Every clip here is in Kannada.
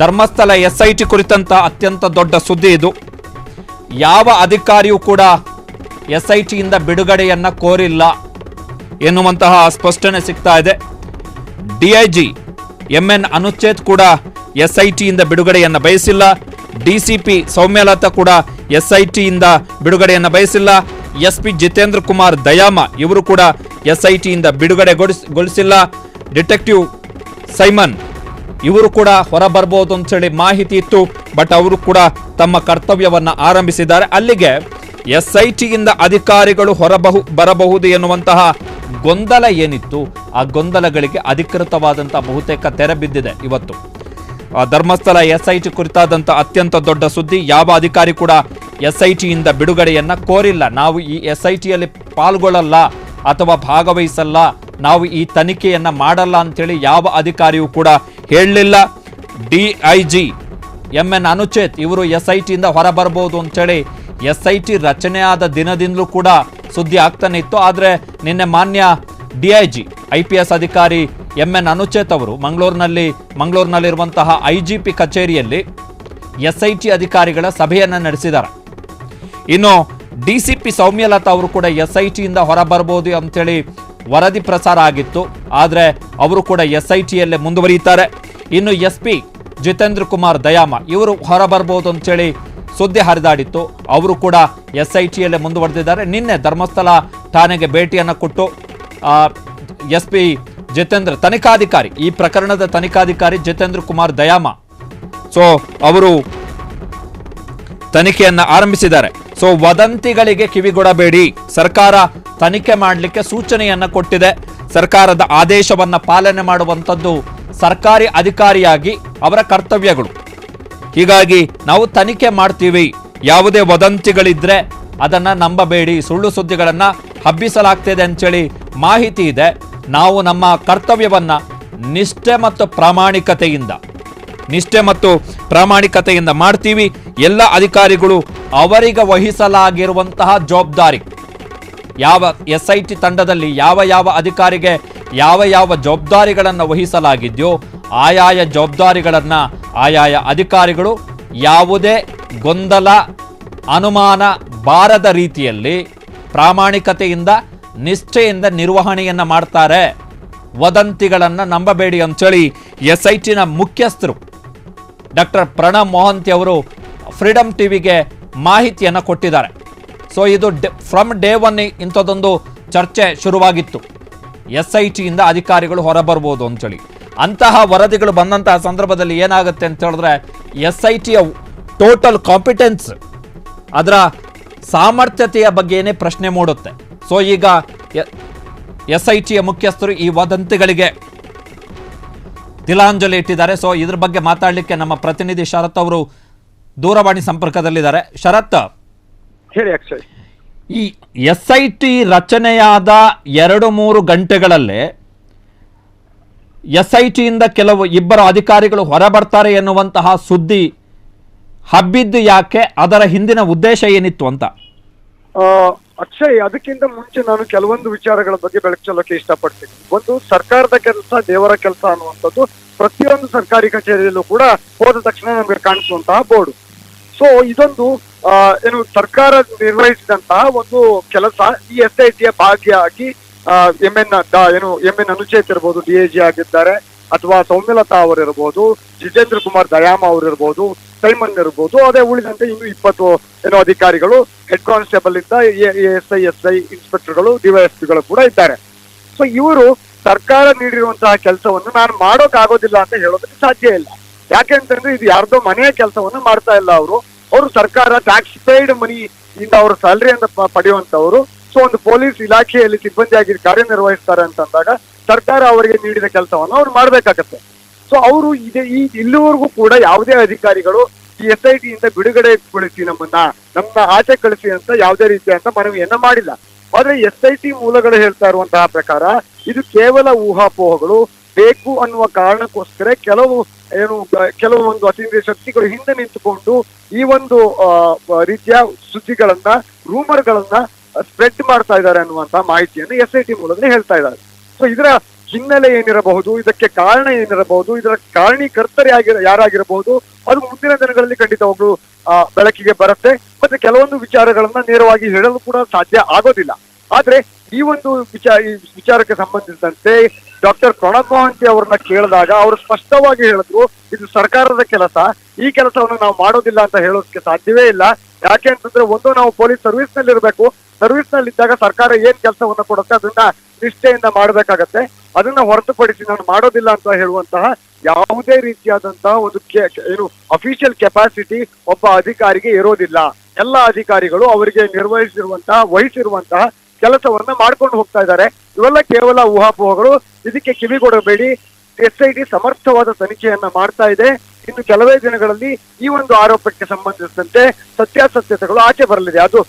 ಧರ್ಮಸ್ಥಳ SIT ಕುರಿತಂತ ಅತ್ಯಂತ ದೊಡ್ಡ ಸುದ್ದಿ ಇದು. ಯಾವ ಅಧಿಕಾರಿಯೂ ಕೂಡ SIT ಇಂದ ಬಿಡುಗಡೆಯನ್ನ ಕೋರಿಲ್ಲ ಎನ್ನುವಂತಹ ಸ್ಪಷ್ಟನೆ ಸಿಗ್ತಾ ಇದೆ. DIG MN ಅನುಚೇತ್ ಕೂಡ SIT ಇಂದ ಬಿಡುಗಡೆಯನ್ನ ಬಯಸಿಲ್ಲ. DCP ಸೌಮ್ಯಲತಾ ಕೂಡ SIT ಇಂದ ಬಿಡುಗಡೆಯನ್ನ ಬಯಸಿಲ್ಲ. SP ಜಿತೇಂದ್ರ ಕುಮಾರ್ ದಯಾಮ ಇವರು ಕೂಡ SIT ಇಂದ ಬಿಡುಗಡೆಗೊಳಿಸಿಲ್ಲ. ಡಿಟೆಕ್ಟಿವ್ ಸೈಮನ್ ಇವರು ಕೂಡ ಹೊರ ಬರಬಹುದು ಅಂತ ಹೇಳಿ ಮಾಹಿತಿ ಇತ್ತು. ಬಟ್ ಅವರು ಕೂಡ ತಮ್ಮ ಕರ್ತವ್ಯವನ್ನ ಆರಂಭಿಸಿದ್ದಾರೆ. ಅಲ್ಲಿಗೆ SIT ಇಂದ ಅಧಿಕಾರಿಗಳು ಬರಬಹುದು ಎನ್ನುವಂತಹ ಗೊಂದಲ ಏನಿತ್ತು, ಆ ಗೊಂದಲಗಳಿಗೆ ಅಧಿಕೃತವಾದಂತಹ ಬಹುತೇಕ ತೆರೆ ಬಿದ್ದಿದೆ. ಇವತ್ತು ಧರ್ಮಸ್ಥಳ SIT ಕುರಿತಾದಂಥ ಅತ್ಯಂತ ದೊಡ್ಡ ಸುದ್ದಿ. ಯಾವ ಅಧಿಕಾರಿ ಕೂಡ SIT ಇಂದ ಬಿಡುಗಡೆಯನ್ನ ಕೋರಿಲ್ಲ. ನಾವು ಈ SITಯಲ್ಲಿ ಪಾಲ್ಗೊಳ್ಳಲ್ಲ ಅಥವಾ ಭಾಗವಹಿಸಲ್ಲ, ನಾವು ಈ ತನಿಖೆಯನ್ನ ಮಾಡಲ್ಲ ಅಂತೇಳಿ ಯಾವ ಅಧಿಕಾರಿಯೂ ಕೂಡ ಹೇಳಲಿಲ್ಲ. DIG MN ಅನುಚೇತ್ ಇವರು SIT ಇಂದ ಹೊರ ಬರಬಹುದು ಅಂತೇಳಿ SIT ರಚನೆಯಾದ ದಿನದಿಂದಲೂ ಕೂಡ ಸುದ್ದಿ ಆಗ್ತಾನೆ ಇತ್ತು. ಆದರೆ ನಿನ್ನೆ ಮಾನ್ಯ DIG IPS ಅಧಿಕಾರಿ MN ಅನುಚೇತ್ ಅವರು ಮಂಗಳೂರಿನಲ್ಲಿರುವಂತಹ IGP ಕಚೇರಿಯಲ್ಲಿ SIT ಅಧಿಕಾರಿಗಳ ಸಭೆಯನ್ನು ನಡೆಸಿದ್ದಾರೆ. ಇನ್ನು DCP ಸೌಮ್ಯಲತಾ ಅವರು ಕೂಡ SIT ಇಂದ ಹೊರ ಬರಬಹುದು ಅಂತೇಳಿ ವರದಿ ಪ್ರಸಾರ ಆಗಿತ್ತು. ಆದರೆ ಅವರು ಕೂಡ SITಯಲ್ಲೇ ಮುಂದುವರಿಯುತ್ತಾರೆ. ಇನ್ನು SP ಜಿತೇಂದ್ರ ಕುಮಾರ್ ದಯಾಮ ಇವರು ಹೊರ ಬರಬಹುದು ಅಂತೇಳಿ ಸುದ್ದಿ ಹರಿದಾಡಿತ್ತು. ಅವರು ಕೂಡ SITಯಲ್ಲೇ ಮುಂದುವರೆದಿದ್ದಾರೆ. ನಿನ್ನೆ ಧರ್ಮಸ್ಥಳ ಠಾಣೆಗೆ ಭೇಟಿಯನ್ನು ಕೊಟ್ಟು SP ಜಿತೇಂದ್ರ ತನಿಖಾಧಿಕಾರಿ, ಈ ಪ್ರಕರಣದ ತನಿಖಾಧಿಕಾರಿ ಜಿತೇಂದ್ರ ಕುಮಾರ್ ದಯಾಮ ಅವರು ತನಿಖೆಯನ್ನ ಆರಂಭಿಸಿದ್ದಾರೆ. ವದಂತಿಗಳಿಗೆ ಕಿವಿಗೊಡಬೇಡಿ, ಸರ್ಕಾರ ತನಿಖೆ ಮಾಡಲಿಕ್ಕೆ ಸೂಚನೆಯನ್ನ ಕೊಟ್ಟಿದೆ. ಸರ್ಕಾರದ ಆದೇಶವನ್ನ ಪಾಲನೆ ಮಾಡುವಂಥದ್ದು ಸರ್ಕಾರಿ ಅಧಿಕಾರಿಯಾಗಿ ಅವರ ಕರ್ತವ್ಯಗಳು. ಹೀಗಾಗಿ ನಾವು ತನಿಖೆ ಮಾಡ್ತೀವಿ. ಯಾವುದೇ ವದಂತಿಗಳಿದ್ರೆ ಅದನ್ನ ನಂಬಬೇಡಿ, ಸುಳ್ಳು ಸುದ್ದಿಗಳನ್ನ ಹಬ್ಬಿಸಲಾಗ್ತಿದೆ ಅಂತೇಳಿ ಮಾಹಿತಿ ಇದೆ. ನಾವು ನಮ್ಮ ಕರ್ತವ್ಯವನ್ನ ನಿಷ್ಠೆ ಮತ್ತು ಪ್ರಾಮಾಣಿಕತೆಯಿಂದ ಮಾಡ್ತೀವಿ. ಎಲ್ಲ ಅಧಿಕಾರಿಗಳು ಅವರಿಗೆ ವಹಿಸಲಾಗಿರುವಂತಹ ಜವಾಬ್ದಾರಿ, ಯಾವ SIT ತಂಡದಲ್ಲಿ ಯಾವ ಅಧಿಕಾರಿಗೆ ಯಾವ ಜವಾಬ್ದಾರಿಗಳನ್ನು ವಹಿಸಲಾಗಿದೆಯೋ ಆಯಾಯ ಜವಾಬ್ದಾರಿಗಳನ್ನು ಆಯಾಯ ಅಧಿಕಾರಿಗಳು ಯಾವುದೇ ಗೊಂದಲ ಅನುಮಾನ ಬಾರದ ರೀತಿಯಲ್ಲಿ ಪ್ರಾಮಾಣಿಕತೆಯಿಂದ ನಿಷ್ಠೆಯಿಂದ ನಿರ್ವಹಣೆಯನ್ನು ಮಾಡ್ತಾರೆ. ವದಂತಿಗಳನ್ನು ನಂಬಬೇಡಿ ಅಂತೇಳಿ SITನ ಮುಖ್ಯಸ್ಥರು ಡಾಕ್ಟರ್ ಪ್ರಣಬ್ ಮೊಹಂತಿ ಅವರು ಫ್ರೀಡಮ್ ಟಿವಿಗೆ ಮಾಹಿತಿಯನ್ನು ಕೊಟ್ಟಿದ್ದಾರೆ. ಇದು ಫ್ರಮ್ ಡೇ ಒನ್ ಇಂಥದ್ದೊಂದು ಚರ್ಚೆ ಶುರುವಾಗಿತ್ತು. SIT ಇಂದ ಅಧಿಕಾರಿಗಳು ಹೊರಬರ್ಬೋದು ಅಂತೇಳಿ. ಅಂತಹ ವರದಿಗಳು ಬಂದಂತಹ ಸಂದರ್ಭದಲ್ಲಿ ಏನಾಗುತ್ತೆ ಅಂತ ಹೇಳಿದ್ರೆ SITಯ ಟೋಟಲ್ ಕಾಂಪಿಟೆನ್ಸ್, ಅದರ ಸಾಮರ್ಥ್ಯತೆಯ ಬಗ್ಗೆನೇ ಪ್ರಶ್ನೆ ಮೂಡುತ್ತೆ. ಈಗ SITಯ ಮುಖ್ಯಸ್ಥರು ಈ ವದಂತಿಗಳಿಗೆ ತಿಲಾಂಜಲಿ ಇಟ್ಟಿದ್ದಾರೆ. ಇದ್ರ ಬಗ್ಗೆ ಮಾತಾಡಲಿಕ್ಕೆ ನಮ್ಮ ಪ್ರತಿನಿಧಿ ಶರತ್ ಅವರು ದೂರವಾಣಿ ಸಂಪರ್ಕದಲ್ಲಿದ್ದಾರೆ. ಶರತ್, ಹೇಳಿ ಅಕ್ಷಯ್. ಈ SIT ರಚನೆಯಾದ 2-3 ಗಂಟೆಗಳಲ್ಲೇ SIT ಇಂದ ಇಬ್ಬರು ಅಧಿಕಾರಿಗಳು ಹೊರಬರ್ತಾರೆ ಎನ್ನುವಂತಹ ಸುದ್ದಿ ಹಬ್ಬಿದ್ದು ಯಾಕೆ? ಅದರ ಹಿಂದಿನ ಉದ್ದೇಶ ಏನಿತ್ತು ಅಂತ? ಅಕ್ಷಯ್, ಅದಕ್ಕಿಂತ ಮುಂಚೆ ನಾನು ಕೆಲವೊಂದು ವಿಚಾರಗಳ ಬಗ್ಗೆ ಬೆಳಕಿಸೋಕೆ ಇಷ್ಟಪಡ್ತೀನಿ. ಒಂದು, ಸರ್ಕಾರದ ಕೆಲಸ ದೇವರ ಕೆಲಸ ಅನ್ನುವಂಥದ್ದು ಪ್ರತಿಯೊಂದು ಸರ್ಕಾರಿ ಕಚೇರಿಯಲ್ಲೂ ಕೂಡ ಹೋದ ತಕ್ಷಣ ನಮಗೆ ಕಾಣಿಸುವಂತಹ ಬೋರ್ಡು. ಇದೊಂದು ಸರ್ಕಾರ ನಿರ್ವಹಿಸಿದಂತಹ ಒಂದು ಕೆಲಸ. ಈ SITಯ ಭಾಗಿಯಾಗಿ MN ಅನುಚೇತ್ ಇರ್ಬೋದು, DIG ಆಗಿದ್ದಾರೆ, ಅಥವಾ ಸೌಮ್ಯಲತಾ ಅವರಿರ್ಬೋದು, ಜಿತೇಂದ್ರ ಕುಮಾರ್ ದಯಾಮ ಅವರಿರ್ಬೋದು, ಸೈಮನ್ ಇರ್ಬೋದು, ಅದೇ ಉಳಿದಂತೆ ಇನ್ನು 20 ಅಧಿಕಾರಿಗಳು, ಹೆಡ್ ಕಾನ್ಸ್ಟೇಬಲ್ ಇಂದ SI ಇನ್ಸ್ಪೆಕ್ಟರ್ಗಳು, DYSPಗಳು ಕೂಡ ಇದ್ದಾರೆ. ಇವರು ಸರ್ಕಾರ ನೀಡಿರುವಂತಹ ಕೆಲಸವನ್ನು ನಾನು ಮಾಡೋಕ್ ಆಗೋದಿಲ್ಲ ಅಂತ ಹೇಳೋದಕ್ಕೆ ಸಾಧ್ಯ ಇಲ್ಲ. ಯಾಕೆಂತಂದ್ರೆ ಇದು ಯಾರ್ದೋ ಮನೆಯ ಕೆಲಸವನ್ನು ಮಾಡ್ತಾ ಇಲ್ಲ. ಅವರು ಸರ್ಕಾರ ಟ್ಯಾಕ್ಸ್ ಪೇಯ್ಡ್ ಮನಿ ಇಂದ ಅವರ ಸ್ಯಾಲರಿಯಿಂದ ಪಡೆಯುವಂತವರು. ಒಂದು ಪೊಲೀಸ್ ಇಲಾಖೆಯಲ್ಲಿ ಸಿಬ್ಬಂದಿಯಾಗಿ ಕಾರ್ಯನಿರ್ವಹಿಸ್ತಾರೆ ಅಂತಂದಾಗ ಸರ್ಕಾರ ಅವರಿಗೆ ನೀಡಿದ ಕೆಲಸವನ್ನು ಅವ್ರು ಮಾಡ್ಬೇಕಾಗತ್ತೆ. ಅವರು ಇಲ್ಲಿವರೆಗೂ ಕೂಡ ಯಾವುದೇ ಅಧಿಕಾರಿಗಳು ಈ SIT ಇಂದ ಬಿಡುಗಡೆಗೊಳಿಸಿ ನಮ್ಮನ್ನ ಆಚೆ ಕಳಿಸಿ ಅಂತ ಯಾವುದೇ ರೀತಿಯಂತ ಮನವಿಯನ್ನ ಮಾಡಿಲ್ಲ. ಆದ್ರೆ SIT ಮೂಲಗಳು ಹೇಳ್ತಾ ಇರುವಂತಹ ಪ್ರಕಾರ ಇದು ಕೇವಲ ಊಹಾಪೋಹಗಳು. ಬೇಕು ಅನ್ನುವ ಕಾರಣಕ್ಕೋಸ್ಕರ ಕೆಲವೊಂದು ಅತೀಂದ್ರಿಯ ಶಕ್ತಿಗಳು ಹಿಂದೆ ನಿಂತುಕೊಂಡು ಈ ಒಂದು ರೀತಿಯ ಸುದ್ದಿಗಳನ್ನ, ರೂಮರ್ಗಳನ್ನ ಸ್ಪ್ರೆಡ್ ಮಾಡ್ತಾ ಇದ್ದಾರೆ ಅನ್ನುವಂತಹ ಮಾಹಿತಿಯನ್ನು SIT ಮೂಲಗಳು ಹೇಳ್ತಾ ಇದ್ದಾರೆ. ಇದರ ಹಿನ್ನೆಲೆ ಏನಿರಬಹುದು, ಇದಕ್ಕೆ ಕಾರಣ ಏನಿರಬಹುದು, ಇದರ ಕಾರಣೀಕರ್ತರು ಯಾರಾಗಿರಬಹುದು, ಅದು ಮುಂದಿನ ದಿನಗಳಲ್ಲಿ ಖಂಡಿತವಾಗ್ಲೂ ಬೆಳಕಿಗೆ ಬರುತ್ತೆ. ಮತ್ತೆ ಕೆಲವೊಂದು ವಿಚಾರಗಳನ್ನ ನೇರವಾಗಿ ಹೇಳಲು ಕೂಡ ಸಾಧ್ಯ ಆಗೋದಿಲ್ಲ. ಆದ್ರೆ ಈ ಒಂದು ವಿಚಾರಕ್ಕೆ ಸಂಬಂಧಿಸಿದಂತೆ ಡಾಕ್ಟರ್ ಪ್ರಣಬ್ ಮೊಹಾಂತಿ ಅವರನ್ನ ಕೇಳಿದಾಗ ಅವರು ಸ್ಪಷ್ಟವಾಗಿ ಹೇಳಿದ್ರು, ಇದು ಸರ್ಕಾರದ ಕೆಲಸ, ಈ ಕೆಲಸವನ್ನು ನಾವು ಮಾಡೋದಿಲ್ಲ ಅಂತ ಹೇಳೋದಕ್ಕೆ ಸಾಧ್ಯವೇ ಇಲ್ಲ. ಯಾಕೆ ಅಂತಂದ್ರೆ, ಒಂದು ನಾವು ಪೊಲೀಸ್ ಸರ್ವಿಸ್ ನಲ್ಲಿ ಇರಬೇಕು, ಸರ್ವಿಸ್ ನಲ್ಲಿ ಇದ್ದಾಗ ಸರ್ಕಾರ ಏನ್ ಕೆಲಸವನ್ನ ಕೊಡುತ್ತೆ ಅದನ್ನ ನಿಷ್ಠೆಯಿಂದ ಮಾಡ್ಬೇಕಾಗತ್ತೆ. ಅದನ್ನ ಹೊರತುಪಡಿಸಿ ನಾನು ಮಾಡೋದಿಲ್ಲ ಅಂತ ಹೇಳುವಂತಹ ಯಾವುದೇ ರೀತಿಯಾದಂತಹ ಒಂದು ಏನು ಅಫಿಷಿಯಲ್ ಕೆಪಾಸಿಟಿ ಒಬ್ಬ ಅಧಿಕಾರಿಗೆ ಇರೋದಿಲ್ಲ. ಎಲ್ಲ ಅಧಿಕಾರಿಗಳು ಅವರಿಗೆ ವಹಿಸಿರುವಂತಹ ಕೆಲಸವನ್ನ ಮಾಡ್ಕೊಂಡು ಹೋಗ್ತಾ ಇದ್ದಾರೆ. ಇವೆಲ್ಲ ಕೇವಲ ಊಹಾಪೋಹಗಳು. ಇದಕ್ಕೆ ಕಿವಿಗೊಡಬೇಡಿ. SIT ಸಮರ್ಥವಾದ ತನಿಖೆಯನ್ನ ಮಾಡ್ತಾ ಇದೆ. ಇನ್ನು ಕೆಲವೇ ದಿನಗಳಲ್ಲಿ ಈ ಒಂದು ಆರೋಪಕ್ಕೆ ಸಂಬಂಧಿಸಿದಂತೆ ಸತ್ಯಾಸತ್ಯತೆಗಳು ಆಚೆ ಬರಲಿದೆ. ಅದು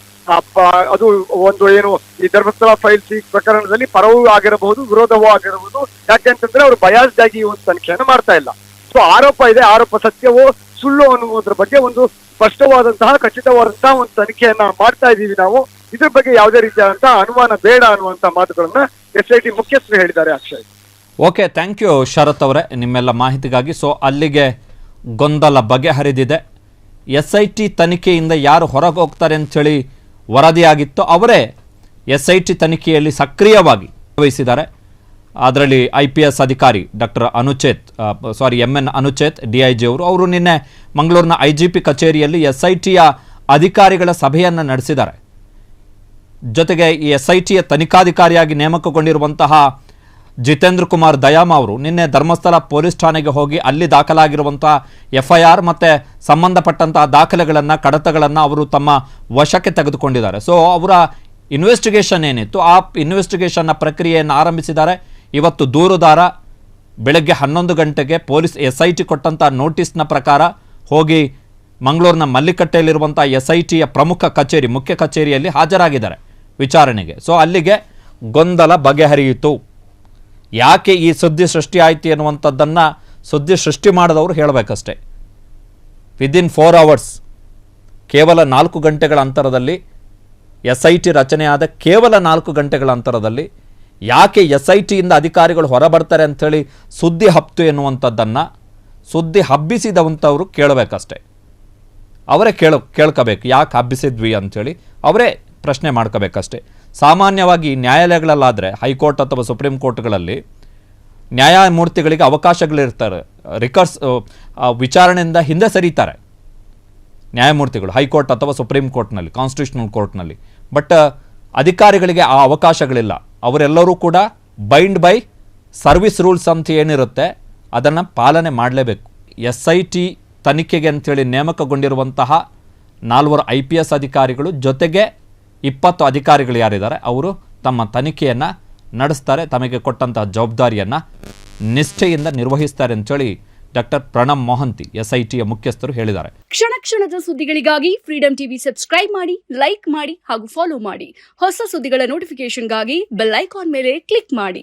ಒಂದು ಏನು ಈ ಧರ್ಮಸ್ಥಳ ಫೈಲ್ ಸೀಕ್ ಪ್ರಕರಣದಲ್ಲಿ ಪರವೂ ಆಗಿರಬಹುದು, ವಿರೋಧವೂ ಆಗಿರಬಹುದು. ಯಾಕೆಂತಂದ್ರೆ ಅವರು ಬಯಾಸ್ಡ್ ಆಗಿ ಈ ಒಂದು ತನಿಖೆಯನ್ನು ಮಾಡ್ತಾ ಇಲ್ಲ. ಸೊ ಆರೋಪ ಇದೆ, ಆರೋಪ ಸತ್ಯವೋ ಸುಳ್ಳು ಅನ್ನುವುದ್ರ ಬಗ್ಗೆ ಒಂದು ಸ್ಪಷ್ಟವಾದಂತಹ ಖಚಿತವಾದಂತಹ ಒಂದು ತನಿಖೆಯನ್ನ ಮಾಡ್ತಾ ಇದ್ದೀವಿ ನಾವು. ಇದ್ರ ಬಗ್ಗೆ ಯಾವುದೇ ರೀತಿಯಾದಂತಹ ಅನುಮಾನ ಬೇಡ ಅನ್ನುವಂತಹ ಮಾತುಗಳನ್ನ SIT ಮುಖ್ಯಸ್ಥರು ಹೇಳಿದ್ದಾರೆ. ಅಕ್ಷಯ್, ಓಕೆ, ಥ್ಯಾಂಕ್ ಯು ಶರತ್ ಅವರೇ ನಿಮ್ಮೆಲ್ಲ ಮಾಹಿತಿಗಾಗಿ. ಸೊ ಅಲ್ಲಿಗೆ ಗೊಂದಲ ಬಗೆಹರಿದಿದೆ. SIT ತನಿಖೆಯಿಂದ ಯಾರು ಹೊರಗೆ ಹೋಗ್ತಾರೆ ಅಂಥೇಳಿ ವರದಿಯಾಗಿತ್ತು, ಅವರೇ SIT ತನಿಖೆಯಲ್ಲಿ ಸಕ್ರಿಯವಾಗಿ ಭಾಗವಹಿಸಿದ್ದಾರೆ. ಅದರಲ್ಲಿ IPS ಅಧಿಕಾರಿ ಡಾಕ್ಟರ್ MN ಅನುಚೇತ್ DIG ಅವರು ನಿನ್ನೆ ಮಂಗಳೂರಿನ IGP ಕಚೇರಿಯಲ್ಲಿ SITಯ ಅಧಿಕಾರಿಗಳ ಸಭೆಯನ್ನು ನಡೆಸಿದ್ದಾರೆ. ಜೊತೆಗೆ ಈ SITಯ ತನಿಖಾಧಿಕಾರಿಯಾಗಿ ನೇಮಕಗೊಂಡಿರುವಂತಹ ಜಿತೇಂದ್ರ ಕುಮಾರ್ ದಯಾಮ ಅವರು ನಿನ್ನೆ ಧರ್ಮಸ್ಥಳ ಪೊಲೀಸ್ ಠಾಣೆಗೆ ಹೋಗಿ ಅಲ್ಲಿ ದಾಖಲಾಗಿರುವಂತಹ FIR ಮತ್ತು ಸಂಬಂಧಪಟ್ಟಂತಹ ದಾಖಲೆಗಳನ್ನು, ಕಡತಗಳನ್ನು ಅವರು ತಮ್ಮ ವಶಕ್ಕೆ ತೆಗೆದುಕೊಂಡಿದ್ದಾರೆ. ಸೊ ಅವರ ಇನ್ವೆಸ್ಟಿಗೇಷನ್ ಏನಿತ್ತು ಆ ಇನ್ವೆಸ್ಟಿಗೇಷನ್ನ ಪ್ರಕ್ರಿಯೆಯನ್ನು ಆರಂಭಿಸಿದ್ದಾರೆ. ಇವತ್ತು ದೂರುದಾರ ಬೆಳಗ್ಗೆ 11 ಗಂಟೆಗೆ ಪೊಲೀಸ್ SIT ಕೊಟ್ಟಂಥ ನೋಟಿಸ್ನ ಪ್ರಕಾರ ಹೋಗಿ ಮಂಗಳೂರಿನ ಮಲ್ಲಿಕಟ್ಟೆಯಲ್ಲಿರುವಂಥ SITಯ ಪ್ರಮುಖ ಕಚೇರಿ, ಮುಖ್ಯ ಕಚೇರಿಯಲ್ಲಿ ಹಾಜರಾಗಿದ್ದಾರೆ ವಿಚಾರಣೆಗೆ. ಸೊ ಅಲ್ಲಿಗೆ ಗೊಂದಲ ಬಗೆಹರಿಯಿತು. ಯಾಕೆ ಈ ಸುದ್ದಿ ಸೃಷ್ಟಿ ಆಯಿತು ಅನ್ನುವಂಥದ್ದನ್ನು ಸುದ್ದಿ ಸೃಷ್ಟಿ ಮಾಡಿದವರು ಹೇಳಬೇಕಷ್ಟೇ. ವಿದಿನ್ 4 hours, ಕೇವಲ 4 ಗಂಟೆಗಳ ಅಂತರದಲ್ಲಿ SIT ರಚನೆಯಾದ ಕೇವಲ 4 ಗಂಟೆಗಳ ಅಂತರದಲ್ಲಿ ಯಾಕೆ SITಯಿಂದ ಅಧಿಕಾರಿಗಳು ಹೊರಬರ್ತಾರೆ ಅಂಥೇಳಿ ಸುದ್ದಿ ಹಬ್ಬಿತು ಎನ್ನುವಂಥದ್ದನ್ನು ಸುದ್ದಿ ಹಬ್ಬಿಸಿದವಂಥವರು ಕೇಳಬೇಕಷ್ಟೆ. ಅವರೇ ಕೇಳ್ಕೋಬೇಕು ಯಾಕೆ ಹಬ್ಬಿಸಿದ್ವಿ ಅಂಥೇಳಿ ಅವರೇ ಪ್ರಶ್ನೆ ಮಾಡ್ಕೋಬೇಕಷ್ಟೆ. ಸಾಮಾನ್ಯವಾಗಿ ನ್ಯಾಯಾಲಯಗಳಲ್ಲಾದರೆ, ಹೈಕೋರ್ಟ್ ಅಥವಾ ಸುಪ್ರೀಂ ಕೋರ್ಟ್ಗಳಲ್ಲಿ ನ್ಯಾಯಮೂರ್ತಿಗಳಿಗೆ ಅವಕಾಶಗಳಿರ್ತಾರೆ. ವಿಚಾರಣೆಯಿಂದ ಹಿಂದೆ ಸರಿತಾರೆ ನ್ಯಾಯಮೂರ್ತಿಗಳು ಹೈಕೋರ್ಟ್ ಅಥವಾ ಸುಪ್ರೀಂ ಕೋರ್ಟ್ನಲ್ಲಿ, ಕಾನ್ಸ್ಟಿಟ್ಯೂಷನಲ್ ಕೋರ್ಟ್ನಲ್ಲಿ. ಬಟ್ ಅಧಿಕಾರಿಗಳಿಗೆ ಆ ಅವಕಾಶಗಳಿಲ್ಲ. ಅವರೆಲ್ಲರೂ ಕೂಡ ಬೈಂಡ್ ಬೈ ಸರ್ವಿಸ್ ರೂಲ್ಸ್ ಅಂತ ಏನಿರುತ್ತೆ ಅದನ್ನು ಪಾಲನೆ ಮಾಡಲೇಬೇಕು. SIT ತನಿಖೆಗೆ ಅಂಥೇಳಿ ನೇಮಕಗೊಂಡಿರುವಂತಹ 4 IPS ಅಧಿಕಾರಿಗಳು ಜೊತೆಗೆ 20 ಅಧಿಕಾರಿಗಳು ಯಾರಿದ್ದಾರೆ ಅವರು ತಮ್ಮ ತನಿಖೆಯನ್ನು ನಡೆಸ್ತಾರೆ. ತಮಗೆ ಕೊಟ್ಟಂತಹ ಜವಾಬ್ದಾರಿಯನ್ನು ನಿಷ್ಠೆಯಿಂದ ನಿರ್ವಹಿಸ್ತಾರೆ ಅಂತೇಳಿ ಡಾಕ್ಟರ್ ಪ್ರಣಬ್ ಮೊಹಾಂತಿ SITಯ ಮುಖ್ಯಸ್ಥರು ಹೇಳಿದ್ದಾರೆ. ಕ್ಷಣ ಕ್ಷಣದ ಸುದ್ದಿಗಳಿಗಾಗಿ ಫ್ರೀಡಂ ಟಿವಿ ಸಬ್ಸ್ಕ್ರೈಬ್ ಮಾಡಿ, ಲೈಕ್ ಮಾಡಿ ಹಾಗೂ ಫಾಲೋ ಮಾಡಿ. ಹೊಸ ಸುದ್ದಿಗಳ ನೋಟಿಫಿಕೇಶನ್ಗಾಗಿ ಬೆಲ್ ಐಕಾನ್ ಮೇಲೆ ಕ್ಲಿಕ್ ಮಾಡಿ.